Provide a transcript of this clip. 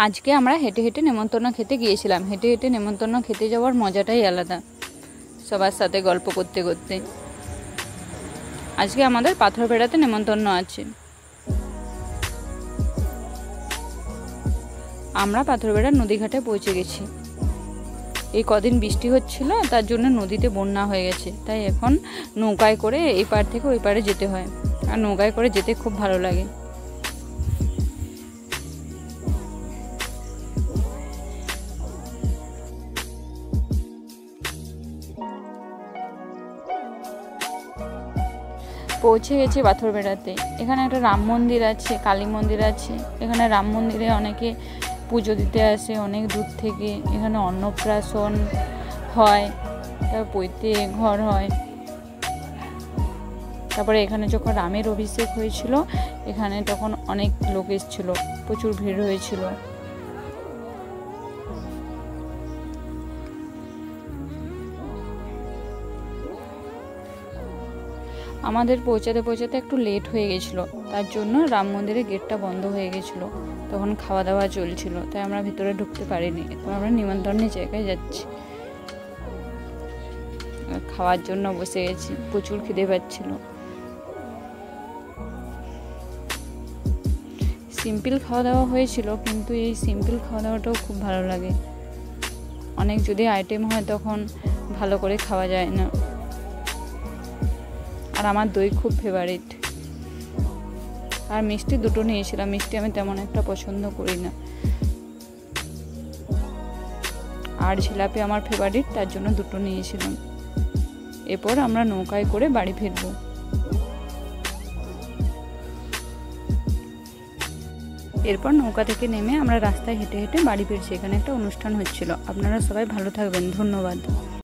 আজকে আমরা হেঁটে হেঁটে নেমন্তন্ন খেতে গিয়েছিলাম। হেঁটে হেঁটে নেমন্তন্ন খেতে যাওয়ার মজাটাই আলাদা, সবার সাথে গল্প করতে করতে। আজকে আমাদের পাথরবেড়াতে নেমন্তন্ন আছে। আমরা পাথরবেড়ার নদীঘাটে পৌঁছে গেছি। এই কদিন বৃষ্টি হচ্ছিল, তার জন্য নদীতে বন্যা হয়ে গেছে, তাই এখন নৌকায় করে এই পার থেকে ওই পারে যেতে হয়, আর নৌকায় করে যেতে খুব ভালো লাগে। পৌঁছে গেছি পাথরবেড়াতে। এখানে একটা রাম মন্দির আছে, কালী মন্দির আছে। এখানে রাম মন্দিরে অনেকে পুজো দিতে আসে অনেক দূর থেকে। এখানে অন্নপ্রাশন হয়, তারপর পৈতে ঘর হয়। তারপরে এখানে যখন রামের অভিষেক হয়েছিল, এখানে তখন অনেক লোক এসেছিল, প্রচুর ভিড় হয়েছিল। আমাদের পৌঁছাতে পৌঁছাতে একটু লেট হয়ে গেছিলো, তার জন্য রাম মন্দিরের গেটটা বন্ধ হয়ে গেছিলো। তখন খাওয়া দাওয়া চলছিল, তাই আমরা ভিতরে ঢুকতে পারিনি। এখন আমরা নিমন্ত্রণের জায়গায় যাচ্ছি, খাওয়ার জন্য বসে গেছি। প্রচুর খিদে পাচ্ছিল। সিম্পল খাওয়া দাওয়া হয়েছিল, কিন্তু এই সিম্পল খাওয়া দাওয়াটাও খুব ভালো লাগে। অনেক যদি আইটেম হয় তখন ভালো করে খাওয়া যায় না। আর আমার দই খুব ফেভারিট। আর মিষ্টি দুটো নিয়েছিলাম। মিষ্টি আমি তেমন একটা পছন্দ করি না, আর জিলাপি আমার ফেভারিট, তার জন্য দুটো নিয়েছিলাম। এরপর আমরা নৌকায় করে বাড়ি ফিরবো। এরপর নৌকা থেকে নেমে আমরা রাস্তায় হেঁটে হেঁটে বাড়ি ফিরছি। এখানে একটা অনুষ্ঠান হচ্ছিল। আপনারা সবাই ভালো থাকবেন। ধন্যবাদ।